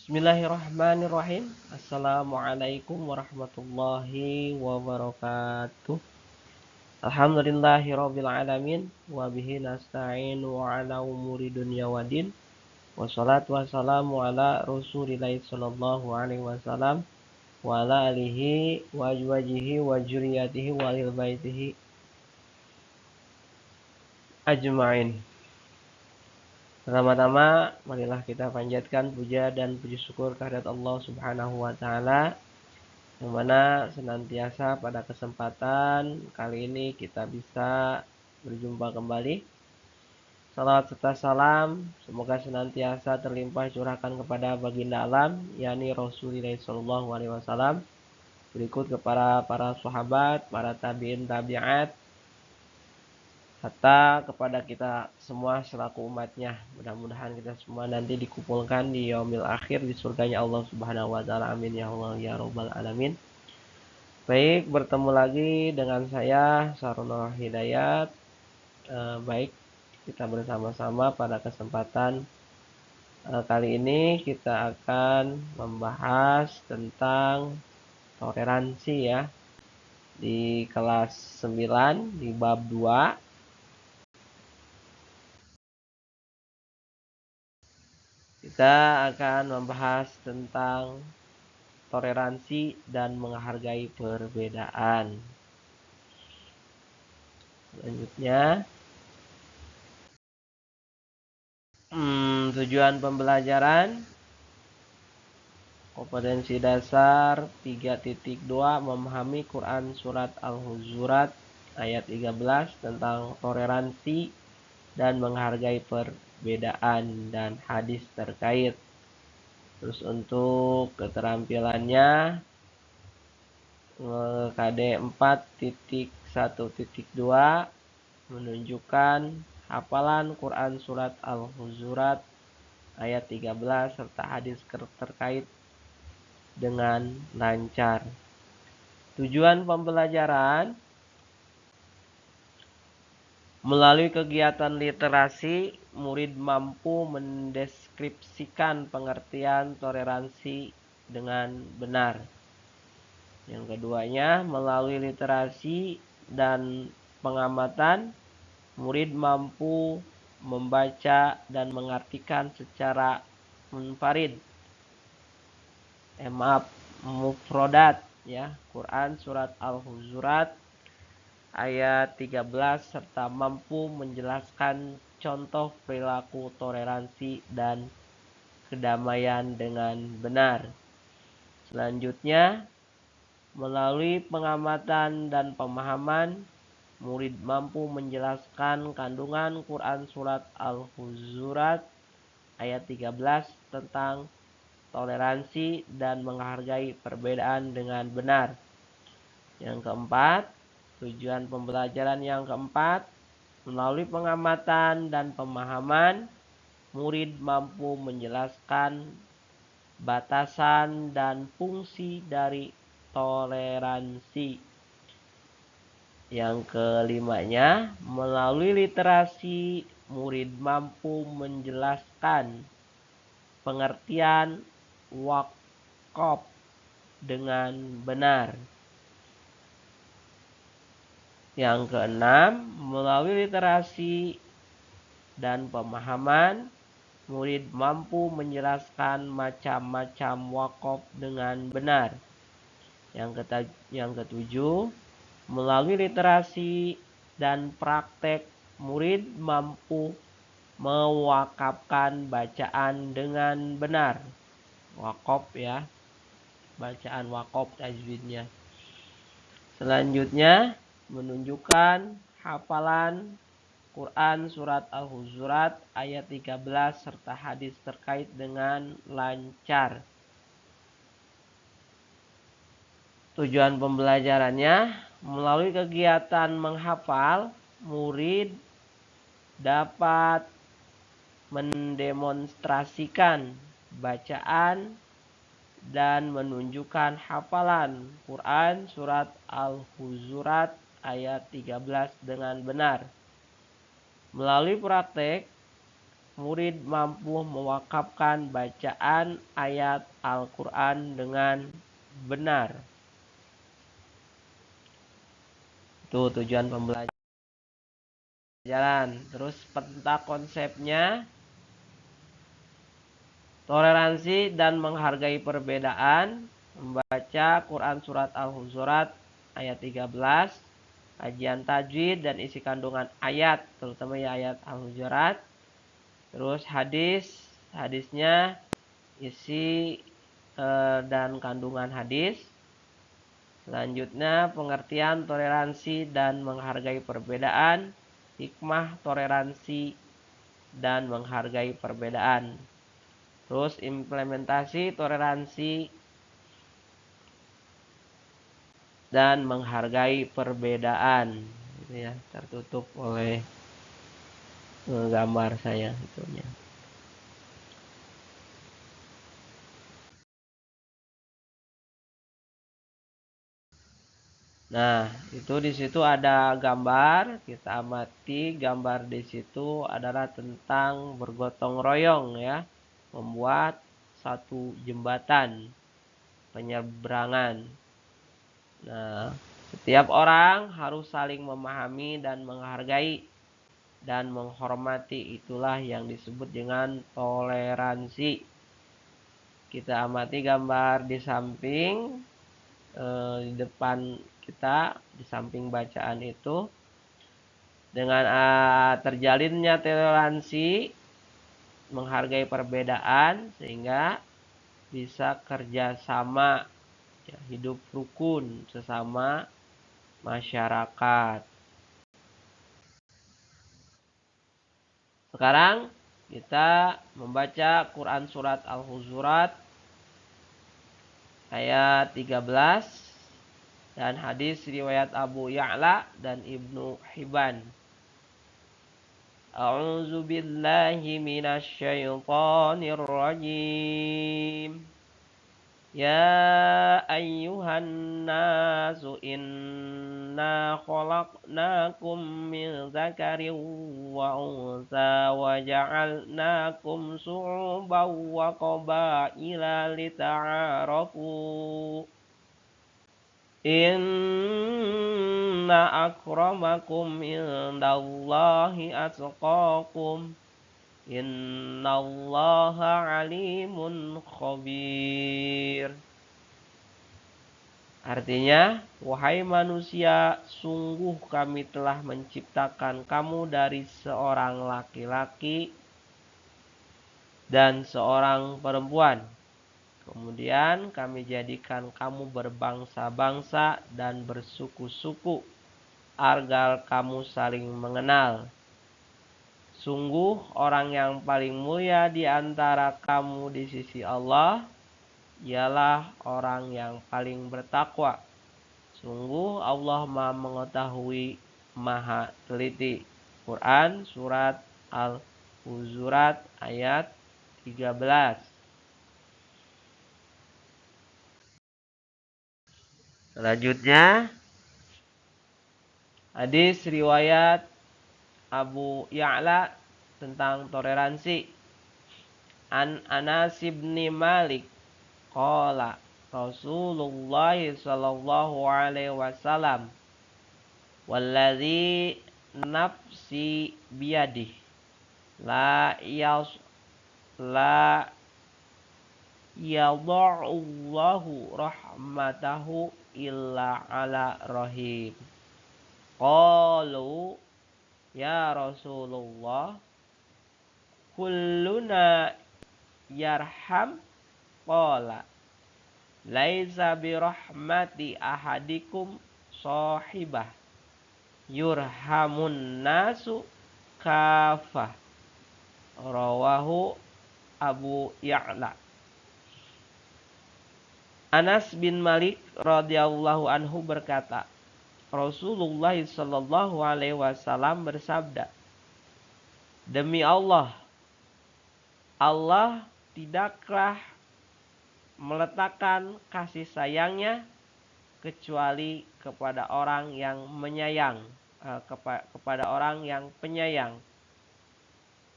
Bismillahirrahmanirrahim. Assalamualaikum warahmatullahi wabarakatuh. Alhamdulillahirabbil alamin wa bihi nasta'inu ala umuri dunya waddin. Wassalatu wassalamu ala Rasulillah sallallahu alaihi wasallam wa ala alihi wa azwajihi wa dzurriyyatihi wa ahli baitihi ajmain. Pertama-tama, marilah kita panjatkan puja dan puji syukur kehadirat Allah Subhanahu wa taala, yang mana senantiasa pada kesempatan kali ini kita bisa berjumpa kembali. Salawat serta salam semoga senantiasa terlimpah curahkan kepada baginda alam, yakni Rasulullah sallallahu alaihi wasallam. Berikut kepada para sahabat, para tabi'in tabi'at, serta kepada kita semua selaku umatnya. Mudah-mudahan kita semua nanti dikumpulkan di yaumil akhir di surganya Allah Subhanahu wa taala. Amin ya Allah ya rabbal alamin. Baik, bertemu lagi dengan saya Sarunul Hidayat. Baik, kita bersama-sama pada kesempatan kali ini kita akan membahas tentang toleransi ya. Di kelas 9 di bab 2. Kita akan membahas tentang toleransi dan menghargai perbedaan. Selanjutnya, tujuan pembelajaran kompetensi dasar 3.2 memahami Quran surat Al-Hujurat ayat 13 tentang toleransi dan menghargai perbedaan dan hadis terkait. Terus untuk keterampilannya KD 4.1.2 menunjukkan hafalan Quran surat Al-Hujurat ayat 13 serta hadis terkait dengan lancar. Tujuan pembelajaran melalui kegiatan literasi, murid mampu mendeskripsikan pengertian toleransi dengan benar. Yang keduanya, melalui literasi dan pengamatan, murid mampu membaca dan mengartikan secara munfarid mufrodat ya, Quran surat Al-Hujurat ayat 13 serta mampu menjelaskan contoh perilaku toleransi dan kedamaian dengan benar. Selanjutnya, melalui pengamatan dan pemahaman, murid mampu menjelaskan kandungan Quran surat Al-Hujurat ayat 13 tentang toleransi dan menghargai perbedaan dengan benar. Yang keempat, tujuan pembelajaran yang keempat, melalui pengamatan dan pemahaman, murid mampu menjelaskan batasan dan fungsi dari toleransi. Yang kelimanya, melalui literasi, murid mampu menjelaskan pengertian wakaf dengan benar. Yang keenam, melalui literasi dan pemahaman, murid mampu menjelaskan macam-macam wakaf dengan benar. Yang ketujuh, melalui literasi dan praktek, murid mampu mewakafkan bacaan dengan benar. Wakaf ya, bacaan wakaf tajwidnya. Selanjutnya, menunjukkan hafalan Quran surat Al-Hujurat ayat 13 serta hadis terkait dengan lancar. Tujuan pembelajarannya, melalui kegiatan menghafal, murid dapat mendemonstrasikan bacaan dan menunjukkan hafalan Quran surat Al-Hujurat ayat 13 dengan benar. Melalui praktek, murid mampu mewakafkan bacaan ayat Al-Quran dengan benar. Itu tujuan pembelajaran. Terus peta konsepnya, toleransi dan menghargai perbedaan, membaca Quran Surat Al-Hujurat ayat 13, kajian tajwid dan isi kandungan ayat, terutama ya ayat Al-Hujurat. Terus hadisnya isi dan kandungan hadis. Selanjutnya pengertian toleransi dan menghargai perbedaan, hikmah toleransi dan menghargai perbedaan. Terus implementasi toleransi dan menghargai perbedaan. Ini ya, tertutup oleh gambar saya itunya. Nah, itu di situ ada gambar, kita amati gambar di situ adalah tentang bergotong royong ya, membuat satu jembatan penyeberangan. Nah, setiap orang harus saling memahami dan menghargai dan menghormati, itulah yang disebut dengan toleransi. Kita amati gambar di samping, di depan kita, di samping bacaan itu, dengan terjalinnya toleransi, menghargai perbedaan, sehingga bisa kerjasama ya, hidup rukun sesama masyarakat. Sekarang kita membaca Quran Surat Al-Hujurat ayat 13 dan hadis riwayat Abu Ya'la dan Ibnu Hibban. A'udzu billahi minasy syaithanir rajim. Ya ayyuhan nasu inna khalaqnakum min dzakarin wa untha wa ja'alnakum syu'uban wa qabaila lita'arafu. Inna akramakum indallahi atqakum. Innallaha alimun khabir. Artinya, wahai manusia, sungguh kami telah menciptakan kamu dari seorang laki-laki dan seorang perempuan. Kemudian kami jadikan kamu berbangsa-bangsa dan bersuku-suku agar kamu saling mengenal. Sungguh orang yang paling mulia di antara kamu di sisi Allah ialah orang yang paling bertakwa. Sungguh Allah Maha mengetahui, Maha teliti. Quran Surat Al-Hujurat ayat 13. Selanjutnya, hadis riwayat Abu Ya'la tentang toleransi. An Anas bin Malik qala Rasulullah sallallahu alaihi wasallam walladzi nafsi biyadih la yadha'ullahu rahmatahu illa ala rahim. Qalu ya Rasulullah kulluna yarham. Qala laisa birahmati ahadikum sahibah yurhamun nasu kafah. Rawahu Abu Ya'la. Anas bin Malik radhiyallahu anhu berkata, Rasulullah sallallahu alaihi wasallam bersabda, demi Allah, Allah tidaklah meletakkan kasih sayangnya kecuali kepada orang yang menyayang, kepada orang yang penyayang.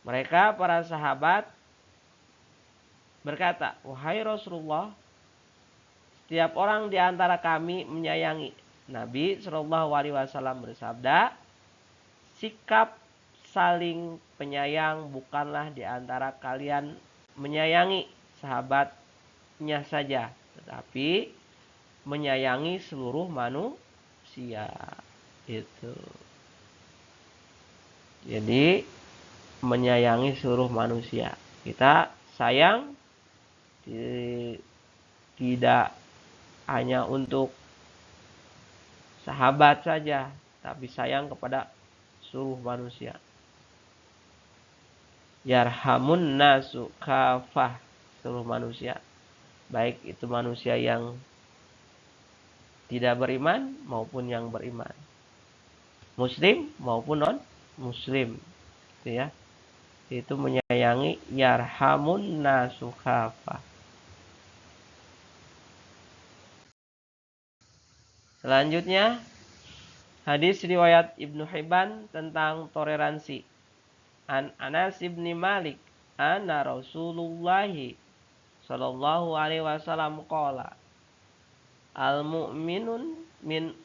Mereka para sahabat berkata, "Wahai Rasulullah, setiap orang di antara kami menyayangi." Nabi Shallallahu Alaihi Wasallam bersabda, "Sikap saling penyayang bukanlah di antara kalian menyayangi sahabatnya saja, tetapi menyayangi seluruh manusia." Itu. Jadi menyayangi seluruh manusia. Kita sayang tidak hanya untuk sahabat saja, tapi sayang kepada seluruh manusia. Yarhamun nasu kafah, seluruh manusia. Baik itu manusia yang tidak beriman maupun yang beriman. Muslim maupun non muslim. Itu ya. Itu menyayangi yarhamun nasu kafah. Selanjutnya, hadis riwayat Ibnu Hibban tentang toleransi. An Anas bin Malik, anna Rasulullah sallallahu alaihi wasallam qala, al-mu'minun min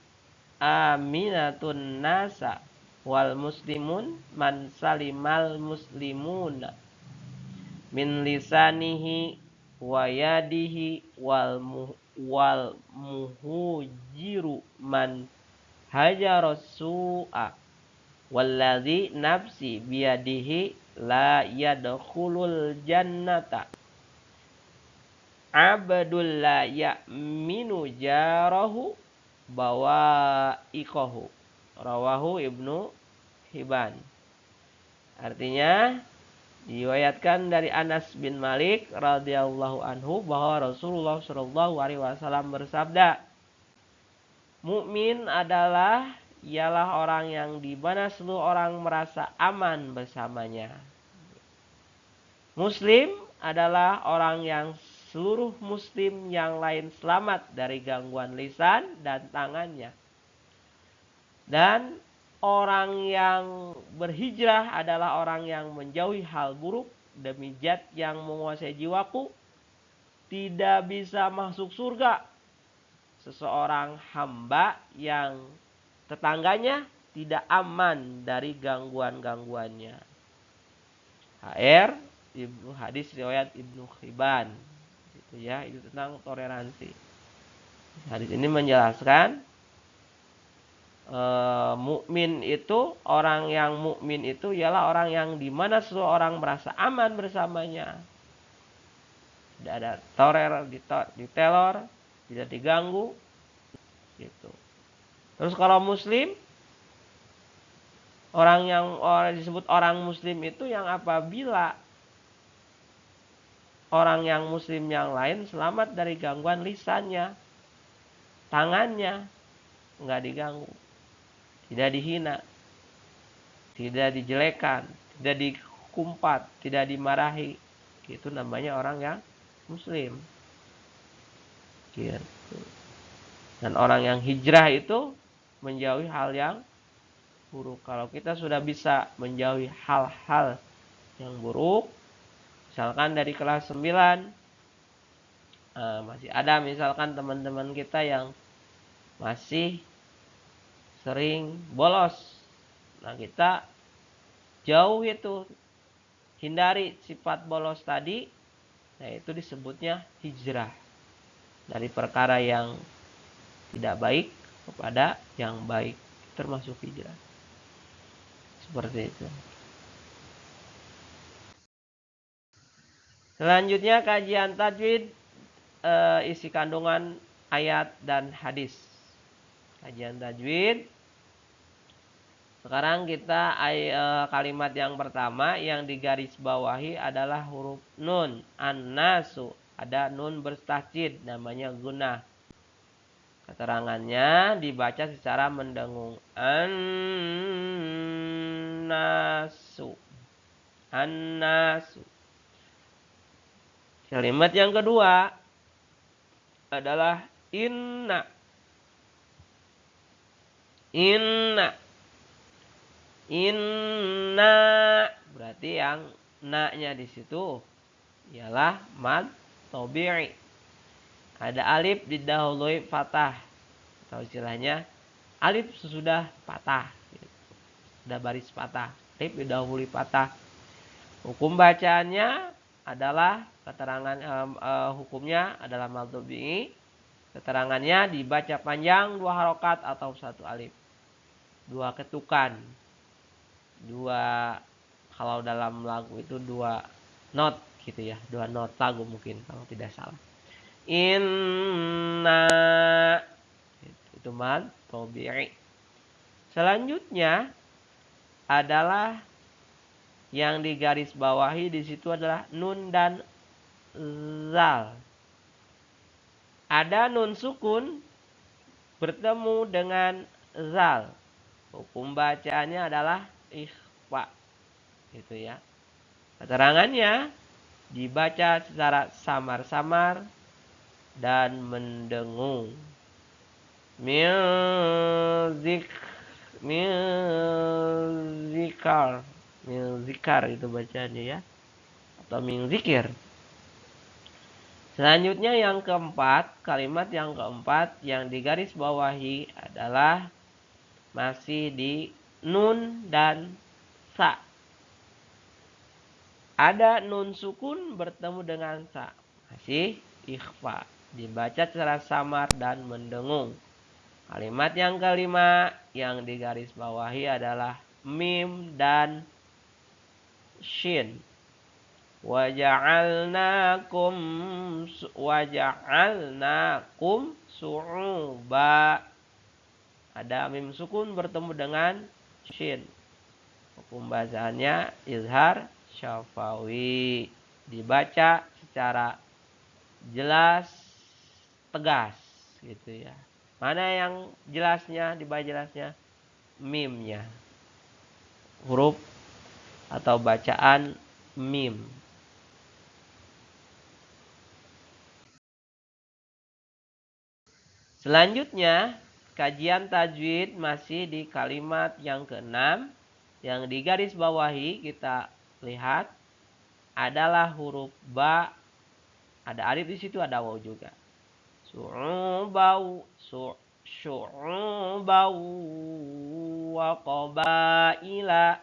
aminatun nasa wal muslimun man salimal muslimuna min lisanihi wa yadihi wal muhujiru man hajara su'a walladzi nafsi biyadihi la yadkhulul jannata abdul la ya'minu jarahu bawa'iqahu. Rawahu Ibnu Hibban. Artinya diriwayatkan dari Anas bin Malik radhiyallahu anhu bahwa Rasulullah shallallahu alaihi wasallam bersabda, mukmin adalah ialah orang yang di mana seluruh orang merasa aman bersamanya. Muslim adalah orang yang seluruh muslim yang lain selamat dari gangguan lisan dan tangannya. Dan orang yang berhijrah adalah orang yang menjauhi hal buruk demi zat yang menguasai jiwaku. Tidak bisa masuk surga seseorang hamba yang tetangganya tidak aman dari gangguan-gangguannya. HR hadis riwayat Ibnu Hibban. Itu ya, itu tentang toleransi. Hadis ini menjelaskan mukmin itu, orang yang mukmin itu ialah orang yang dimana seluruh orang merasa aman bersamanya. Tidak ada diteror, tidak diganggu, gitu. Terus kalau muslim, orang disebut orang muslim itu yang apabila orang yang muslim yang lain selamat dari gangguan lisannya, tangannya nggak diganggu, tidak dihina, tidak dijelekan, tidak dikumpat, tidak dimarahi. Itu namanya orang yang muslim. Gitu. Dan orang yang hijrah itu menjauhi hal yang buruk. Kalau kita sudah bisa menjauhi hal-hal yang buruk, misalkan dari kelas 9, masih ada misalkan teman-teman kita yang masih sering bolos. Nah, kita jauh itu, hindari sifat bolos tadi. Nah, itu disebutnya hijrah. Dari perkara yang tidak baik kepada yang baik, termasuk hijrah. Seperti itu. Selanjutnya kajian tajwid, isi kandungan ayat dan hadis. Kajian tajwid. Sekarang kita kalimat yang pertama yang digarisbawahi adalah huruf nun, an-nasu. Ada nun bertasydid namanya gunnah. Keterangannya dibaca secara mendengung. An-nasu. An-nasu. Kalimat yang kedua adalah inna. Inna. Inna. Berarti berarti yang na-nya di situ ialah mad tabi'i. Ada alif didahului fathah, atau istilahnya alif sesudah patah, sudah baris patah, alif didahului patah. Hukum bacaannya adalah keterangan hukumnya adalah mad tabi'i. Keterangannya dibaca panjang 2 harokat atau 1 alif, 2 ketukan, 2, kalau dalam lagu itu 2 not gitu ya, 2 not lagu mungkin kalau tidak salah. Inna, itu mad tabi'i. Selanjutnya adalah yang digaris bawahi di situ adalah nun dan zal. Ada nun sukun bertemu dengan zal. Hukum bacaannya adalah ikhfa. Gitu ya. Keterangannya dibaca secara samar-samar dan mendengung. Zikar itu bacaannya ya, atau min zikir. Selanjutnya yang keempat, kalimat yang keempat yang digaris bawahi adalah masih di nun dan sa. Ada nun sukun bertemu dengan sa, masih ikhfa, dibaca secara samar dan mendengung. Kalimat yang kelima yang digaris bawahi adalah mim dan shin. Waja'alnakum su'uba. Ada mim sukun bertemu dengan shin. Hukum bacaannya izhar syafawi, dibaca secara jelas, tegas gitu ya. Mana yang jelasnya, dibaca jelasnya? Mimnya. Huruf atau bacaan mim. Selanjutnya, kajian tajwid masih di kalimat yang keenam. Yang digaris bawahi kita lihat adalah huruf ba. Ada alif di situ, ada waw juga. Su'ubau, su'ubau wa qabaila.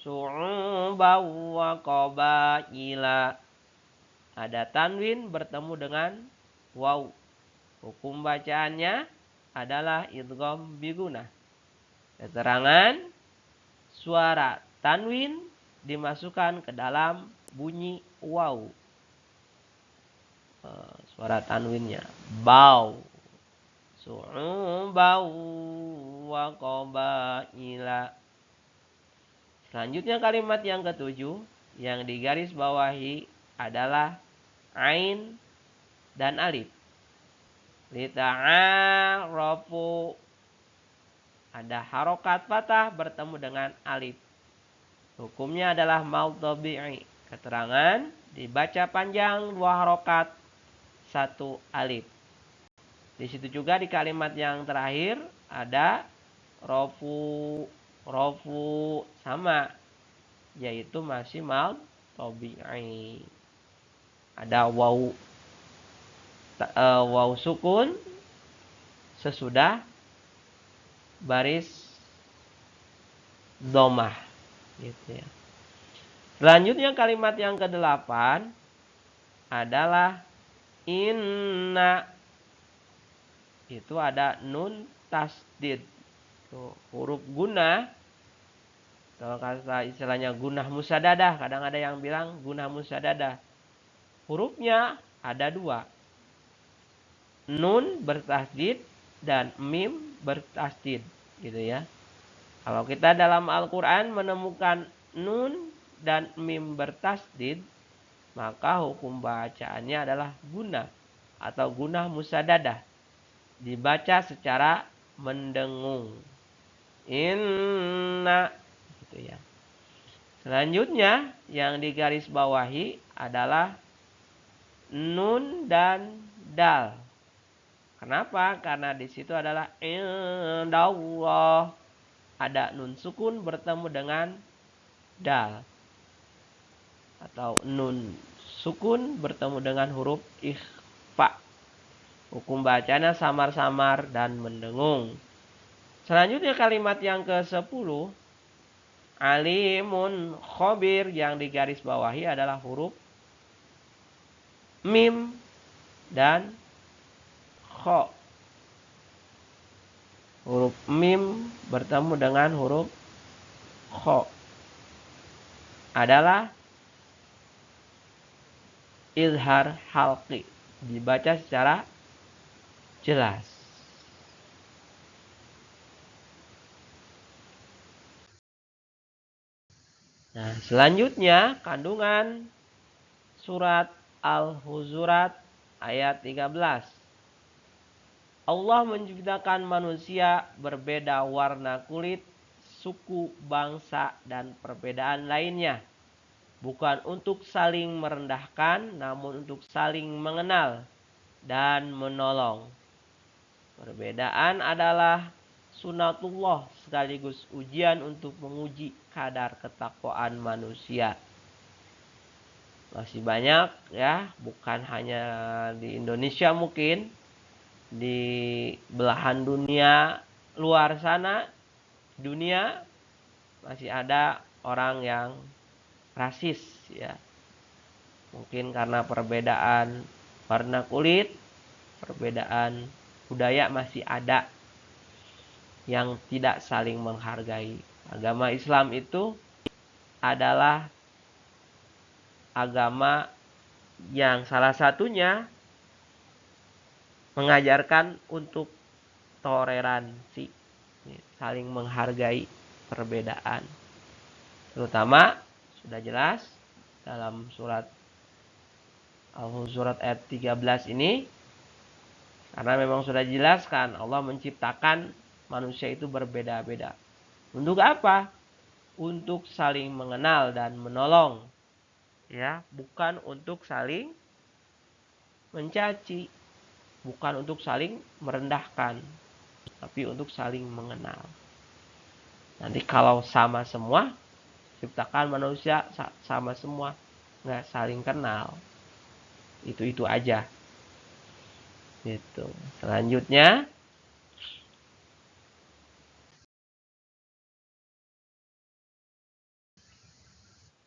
Su'ubau wa qabaila. Ada tanwin bertemu dengan waw. Hukum bacaannya adalah idgham bigunah. Keterangan suara tanwin dimasukkan ke dalam bunyi waw. Suara tanwinnya bau, su'ubau wa qabaila. Selanjutnya kalimat yang ketujuh yang digaris bawahi adalah ain dan alif. Lita'arafu, ada harokat patah bertemu dengan alif. Hukumnya adalah mad tabi'i. Keterangan dibaca panjang 2 harokat 1 alif. Di situ juga di kalimat yang terakhir ada rofu sama, yaitu masih mad tabi'i. Ada waw sukun sesudah baris domah gitu ya. Selanjutnya kalimat yang ke-8 adalah inna. Itu ada nun tasdid. Tuh, huruf gunah. Kalau kata istilahnya gunah musadadah, kadang ada yang bilang gunah musadadah. Hurufnya ada 2. Nun bertasdid dan mim bertasdid gitu ya. Kalau kita dalam Al-Qur'an menemukan nun dan mim bertasdid, maka hukum bacaannya adalah gunah atau gunah musadadah, dibaca secara mendengung. Inna gitu ya. Selanjutnya yang digaris bawahi adalah nun dan dal. Kenapa? Karena di situ adalah indallah. Ada nun sukun bertemu dengan dal atau nun sukun bertemu dengan huruf ikhfa. Hukum bacanya samar-samar dan mendengung. Selanjutnya kalimat yang ke-10, alimun khobir, yang digaris bawahi adalah huruf mim dan kho. Huruf mim bertemu dengan huruf kho adalah izhar halqi, dibaca secara jelas. Nah, selanjutnya kandungan surat Al-Hujurat ayat 13. Allah menciptakan manusia berbeda warna kulit, suku, bangsa, dan perbedaan lainnya. Bukan untuk saling merendahkan, namun untuk saling mengenal dan menolong. Perbedaan adalah sunatullah sekaligus ujian untuk menguji kadar ketakwaan manusia. Masih banyak ya, bukan hanya di Indonesia, mungkin di belahan dunia luar sana, dunia masih ada orang yang rasis ya. Mungkin karena perbedaan warna kulit, perbedaan budaya masih ada yang tidak saling menghargai. Agama Islam itu adalah agama yang salah satunya mengajarkan untuk toleransi, saling menghargai perbedaan. Terutama sudah jelas dalam surat Al-Hujurat ayat 13 ini, karena memang sudah dijelaskan Allah menciptakan manusia itu berbeda-beda. Untuk apa? Untuk saling mengenal dan menolong. Ya, bukan untuk saling mencaci, bukan untuk saling merendahkan, tapi untuk saling mengenal. Nanti kalau sama semua, ciptakan manusia sama semua, nggak saling kenal, itu aja. Gitu. Selanjutnya,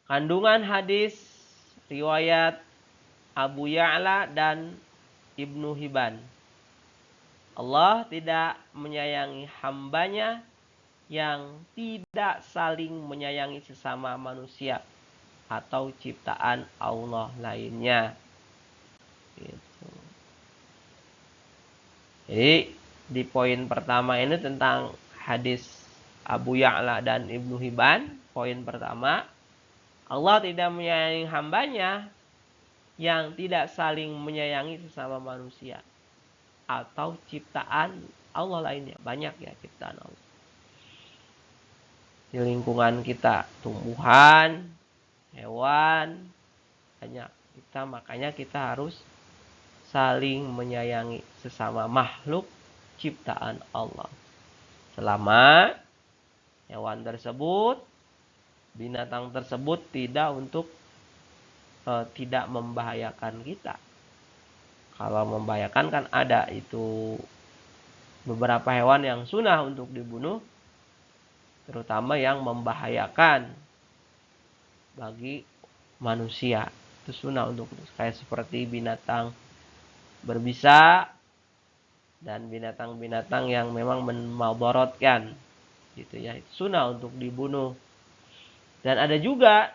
kandungan hadis riwayat Abu Ya'la dan Ibnu Hibban. Allah tidak menyayangi hambanya yang tidak saling menyayangi sesama manusia atau ciptaan Allah lainnya. Gitu. Jadi di poin pertama ini tentang hadis Abu Ya'la dan Ibnu Hibban. Poin pertama, Allah tidak menyayangi hambanya yang tidak saling menyayangi sesama manusia atau ciptaan Allah lainnya. Banyak ya ciptaan Allah di lingkungan kita, tumbuhan, hewan, banyak. Makanya kita harus saling menyayangi sesama makhluk ciptaan Allah. Selama hewan tersebut, binatang tersebut tidak membahayakan kita. Kalau membahayakan kan ada itu beberapa hewan yang sunnah untuk dibunuh, terutama yang membahayakan bagi manusia. Itu sunnah untuk kayak seperti binatang berbisa dan binatang-binatang yang memang memudaratkan, gitu ya. Itu sunnah untuk dibunuh. Dan ada juga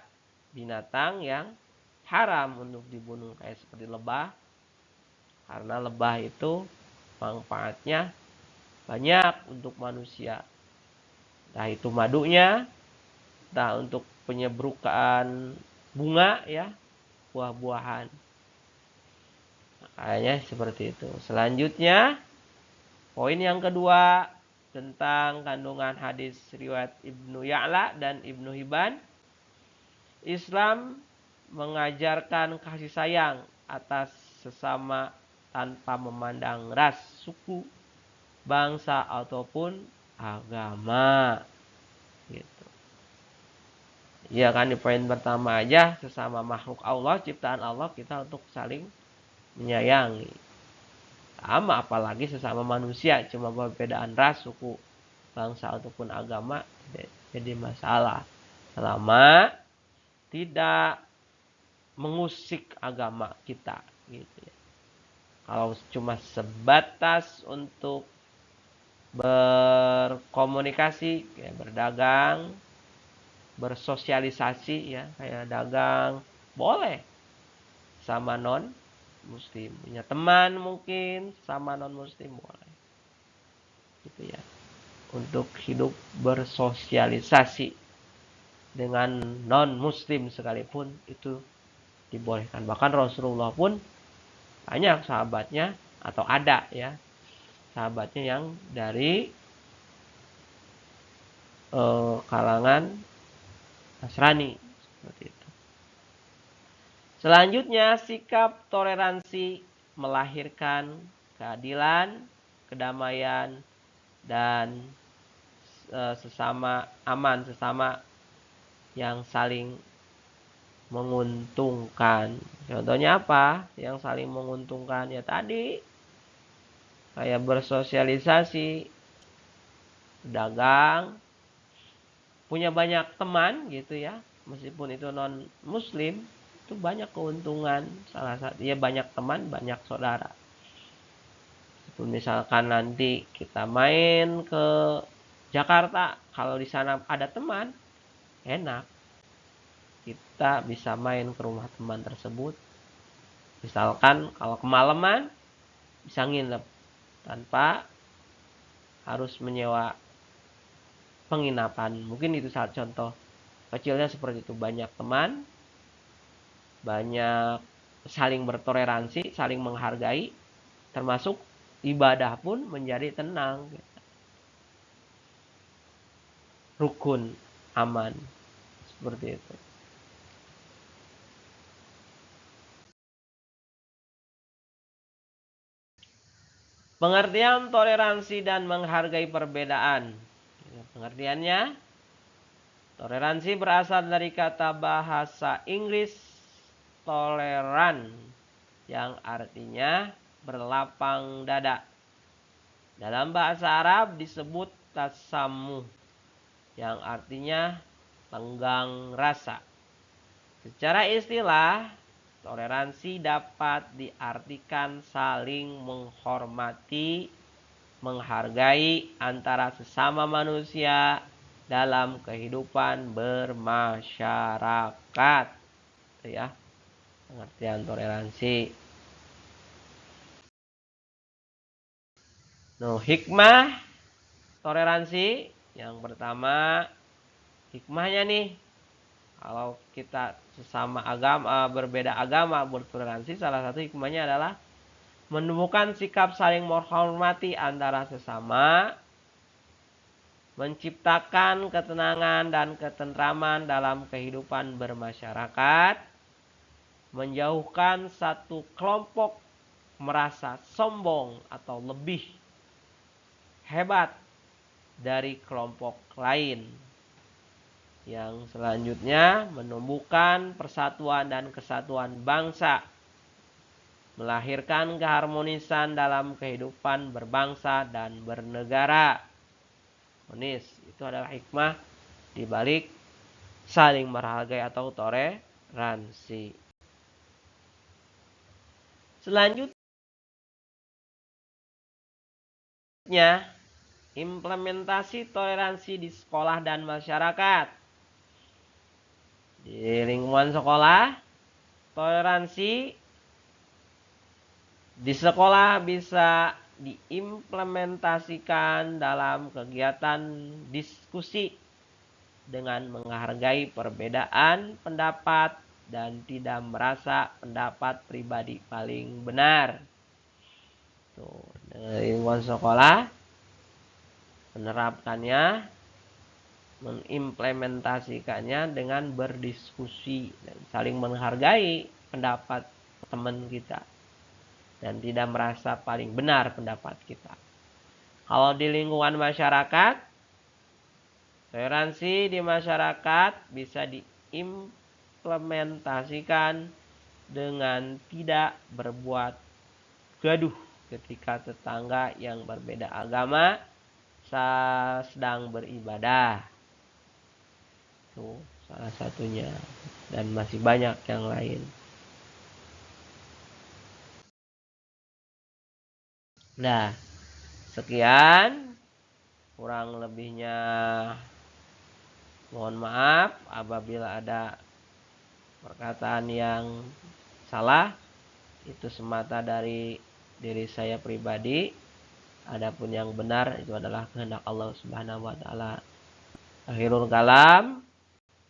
binatang yang haram untuk dibunuh, kayak seperti lebah. Karena lebah itu manfaatnya banyak untuk manusia. Entah itu madunya, entah untuk penyebrukan bunga ya, buah-buahan. Kayaknya seperti itu. Selanjutnya, poin yang kedua tentang kandungan hadis riwayat Ibnu Ya'la dan Ibnu Hibban. Islam mengajarkan kasih sayang atas sesama tanpa memandang ras, suku, bangsa ataupun agama. Gitu. Ya kan, di poin pertama aja sesama makhluk Allah, ciptaan Allah, kita untuk saling menyayangi. Sama apalagi sesama manusia, cuma perbedaan ras, suku, bangsa ataupun agama jadi masalah. Selama tidak mengusik agama kita gitu ya. Kalau cuma sebatas untuk berkomunikasi, kayak berdagang, bersosialisasi ya, kayak dagang, boleh sama non muslim, punya teman mungkin sama non muslim boleh gitu ya, untuk hidup bersosialisasi dengan non muslim sekalipun itu dibolehkan. Bahkan Rasulullah pun banyak sahabatnya, atau ada ya sahabatnya yang dari kalangan Nasrani seperti itu. Selanjutnya, sikap toleransi melahirkan keadilan, kedamaian, dan sesama aman, sesama yang saling menguntungkan. Contohnya apa? Yang saling menguntungkan ya tadi, kayak bersosialisasi, dagang, punya banyak teman gitu ya, meskipun itu non muslim, itu banyak keuntungan. Salah satu ya, banyak teman, banyak saudara. Misalkan nanti kita main ke Jakarta, kalau di sana ada teman, enak. Kita bisa main ke rumah teman tersebut. Misalkan kalau kemalaman, bisa nginep tanpa harus menyewa penginapan. Mungkin itu salah contoh kecilnya seperti itu. Banyak teman, banyak saling bertoleransi, saling menghargai, termasuk ibadah pun menjadi tenang, rukun, aman, seperti itu. Pengertian toleransi dan menghargai perbedaan. Pengertiannya, toleransi berasal dari kata bahasa Inggris toleran, yang artinya berlapang dada. Dalam bahasa Arab disebut tasamuh, yang artinya tenggang rasa. Secara istilah, toleransi dapat diartikan saling menghormati, menghargai antara sesama manusia dalam kehidupan bermasyarakat. Itu ya, pengertian toleransi. Hikmah toleransi yang pertama, hikmahnya nih, kalau kita sesama agama, berbeda agama, bertoleransi, salah satu hikmahnya adalah menumbuhkan sikap saling menghormati antara sesama, menciptakan ketenangan dan ketentraman dalam kehidupan bermasyarakat, menjauhkan satu kelompok merasa sombong atau lebih hebat dari kelompok lain. Yang selanjutnya, menumbuhkan persatuan dan kesatuan bangsa, melahirkan keharmonisan dalam kehidupan berbangsa dan bernegara. Itu adalah hikmah di balik saling menghargai atau toleransi. Selanjutnya, implementasi toleransi di sekolah dan masyarakat. Di lingkungan sekolah, toleransi di sekolah bisa diimplementasikan dalam kegiatan diskusi dengan menghargai perbedaan pendapat dan tidak merasa pendapat pribadi paling benar. Dari lingkungan sekolah menerapkannya, mengimplementasikannya dengan berdiskusi dan saling menghargai pendapat teman kita dan tidak merasa paling benar pendapat kita. Kalau di lingkungan masyarakat, toleransi di masyarakat bisa implementasikan dengan tidak berbuat gaduh ketika tetangga yang berbeda agama sedang beribadah. Itu salah satunya, dan masih banyak yang lain. Nah, sekian, kurang lebihnya mohon maaf apabila ada perkataan yang salah. Itu semata dari diri saya pribadi. Adapun yang benar itu adalah kehendak Allah Subhanahu wa taala. Akhirul kalam,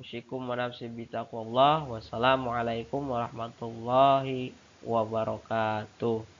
usikum wa nafsi bitaqwallah. Wassalamualaikum warahmatullahi wabarakatuh.